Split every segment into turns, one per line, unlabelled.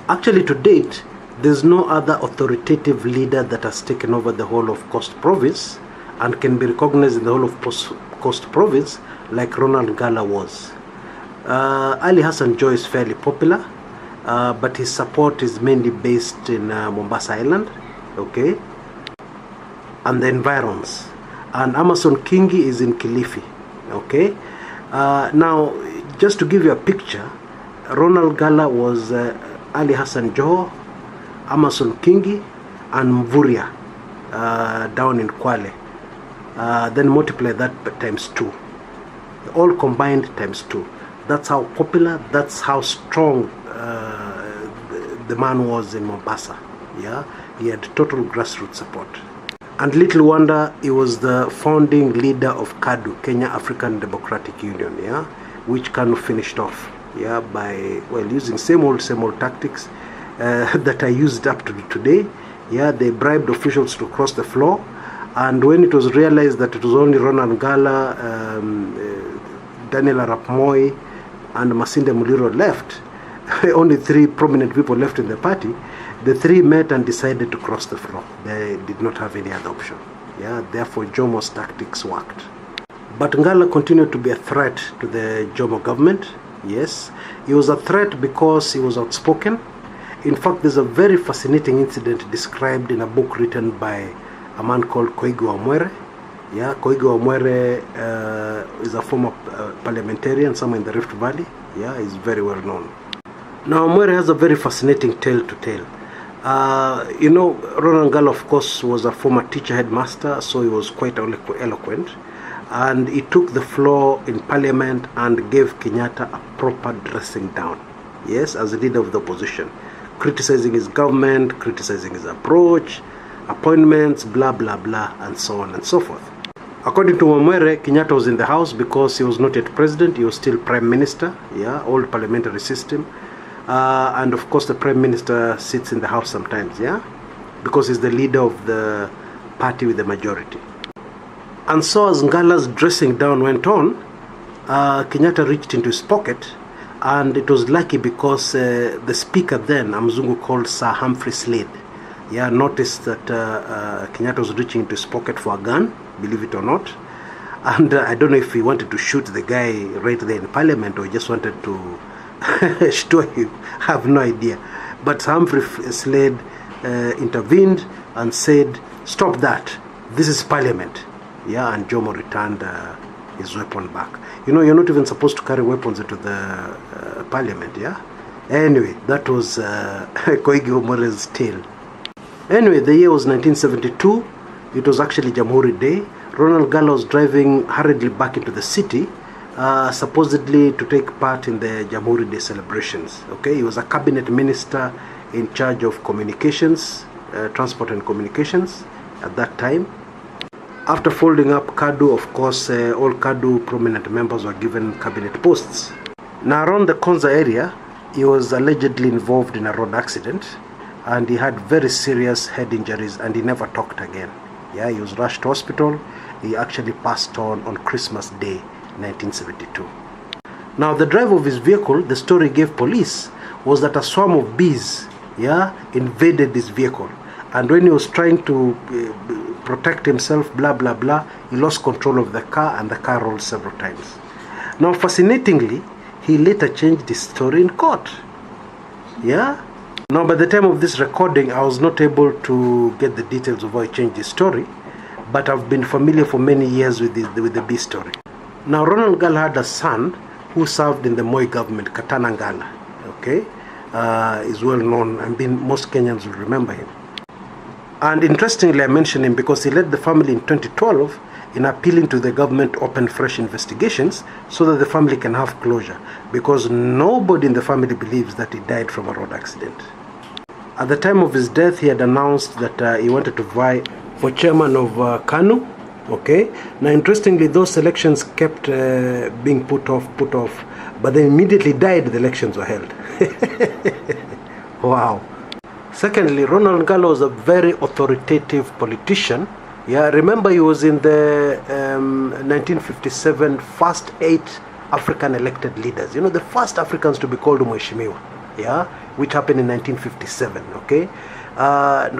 Actually, to date, there's no other authoritative leader that has taken over the whole of Coast Province and can be recognized in the whole of Coast Province like Ronald Ngala was. Ali Hassan Joho is fairly popular, but his support is mainly based in Mombasa Island, okay, and the environs. And Amason Kingi is in Kilifi, okay. Now, just to give you a picture, Ronald Ngala was Ali Hassan Joho, Amason Kingi, and Mvurya down in Kwale. Then multiply that times 2. All combined times 2. That's how popular, that's how strong the man was in Mombasa. Yeah, he had total grassroots support. And little wonder he was the founding leader of KADU, Kenya African Democratic Union, yeah, which KANU finished off, yeah, by, well, using same old tactics that I used up to today. Yeah, they bribed officials to cross the floor, and when it was realized that it was only Ronald Ngala, Daniel Arap Moi, and Masinde Muliro left, only 3 prominent people left in the party, the 3 met and decided to cross the floor. They did not have any other option. Yeah, therefore Jomo's tactics worked. But Ngala continued to be a threat to the Jomo government. Yes, he was a threat because he was outspoken. In fact, there's a very fascinating incident described in a book written by a man called Koigi Wamwere. Yeah, Koigi Wamwere is a former parliamentarian somewhere in the Rift Valley. Yeah, he's very well known. Now, Wamwere has a very fascinating tale to tell. You know, Ronald Ngala, of course, was a former teacher headmaster, so he was quite eloquent. And he took the floor in parliament and gave Kenyatta a proper dressing down. Yes, as a leader of the opposition, criticizing his government, criticizing his approach, appointments, blah, blah, blah, and so on and so forth. According to Wamwere, Kenyatta was in the house because he was not yet president, he was still prime minister, yeah, old parliamentary system. And of course the prime minister sits in the house sometimes, yeah, because he's the leader of the party with the majority. And so as Ngala's dressing down went on, Kenyatta reached into his pocket, and it was lucky because the speaker then, a Mzungu called Sir Humphrey Slade, yeah, noticed that Kenyatta was reaching into his pocket for a gun, believe it or not. And I don't know if he wanted to shoot the guy right there in parliament or he just wanted to show him. I have no idea. But Humphrey Slade intervened and said, "Stop that. This is parliament." Yeah, and Jomo returned his weapon back. You know, you're not even supposed to carry weapons into the parliament, yeah? Anyway, that was Koigi Wamwere's tale. Anyway, the year was 1972. It was actually Jamhuri Day. Ronald Ngala was driving hurriedly back into the city, supposedly to take part in the Jamhuri Day celebrations. Okay, he was a cabinet minister in charge of communications, transport and communications at that time. After folding up KADU, of course, all KADU prominent members were given cabinet posts. Now, around the Konza area, he was allegedly involved in a road accident, and he had very serious head injuries, and he never talked again. Yeah, he was rushed to hospital. He actually passed on Christmas Day, 1972. Now, the driver of his vehicle, the story gave police, was that a swarm of bees, yeah, invaded his vehicle. And when he was trying to protect himself, blah, blah, blah, he lost control of the car and the car rolled several times. Now, fascinatingly, he later changed his story in court. Yeah? Now, by the time of this recording, I was not able to get the details of how he changed his story, but I've been familiar for many years with the bee story. Now, Ronald Ngala had a son who served in the Moi government, Katana Ngala. Okay? Is well known, and most Kenyans will remember him. And interestingly, I mention him because he led the family in 2012 in appealing to the government to open fresh investigations so that the family can have closure, because nobody in the family believes that he died from a road accident. At the time of his death, he had announced that he wanted to vie for chairman of KANU. Okay. Now, interestingly, those elections kept being put off, but then immediately died, the elections were held. Wow. Secondly, Ronald Ngala was a very authoritative politician. Yeah, remember he was in the 1957 first 8 African elected leaders. You know, the first Africans to be called Mheshimiwa. Yeah, which happened in 1957. Okay,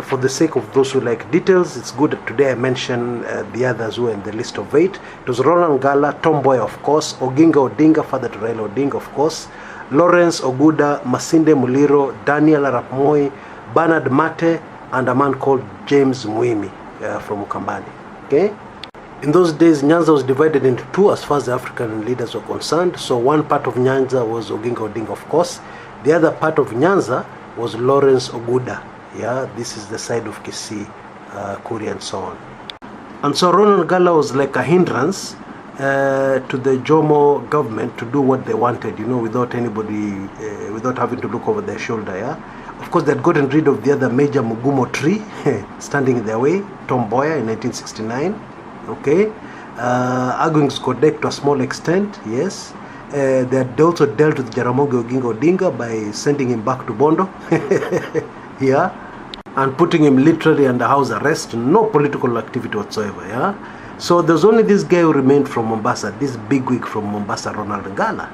for the sake of those who like details, it's good that today I mention the others who are in the list of 8. It was Ronald Ngala, Tom Mboya, of course, Oginga Odinga, father to Raila Odinga, of course, Lawrence Oguda, Masinde Muliro, Daniel Arap Moi, Bernard Mate, and a man called James Muimi from Ukambani. Okay. In those days, Nyanza was divided into two as far as the African leaders were concerned. So one part of Nyanza was Oginga Odinga, of course. The other part of Nyanza was Lawrence Oguda. Yeah, this is the side of Kisii, Kuri, and so on. And so Ronald Ngala was like a hindrance to the Jomo government to do what they wanted, without anybody, without having to look over their shoulder. Yeah, of course they had gotten rid of the other major Mugumo tree standing in their way, Tom Mboya, in 1969. Okay, Agwings Kodek to a small extent, yes. They had also dealt with Jaramogi Oginga Odinga by sending him back to Bondo, yeah, and putting him literally under house arrest, no political activity whatsoever, yeah. So there's only this guy who remained from Mombasa, this bigwig from Mombasa, Ronald Ngala.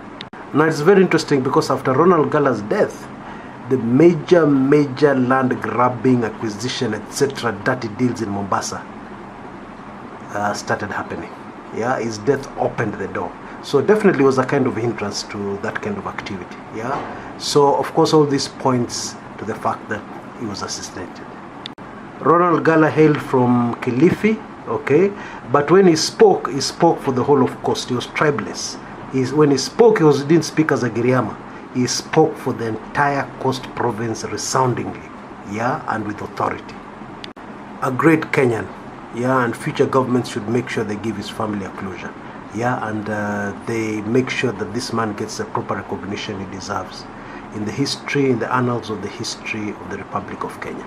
Now it's very interesting because after Ronald Ngala's death, the major land grabbing, acquisition, etc., dirty deals in Mombasa started happening. Yeah, his death opened the door. So definitely was a kind of hindrance to that kind of activity. Yeah. So of course all this points to the fact that he was assassinated. Ronald Ngala hailed from Kilifi, okay, but when he spoke for the whole of Coast. He was tribeless. When he spoke, he didn't speak as a Giriama. He spoke for the entire Coast province resoundingly, yeah, and with authority. A great Kenyan, yeah, and future governments should make sure they give his family a closure, yeah, and they make sure that this man gets the proper recognition he deserves in the annals of the history of the Republic of Kenya.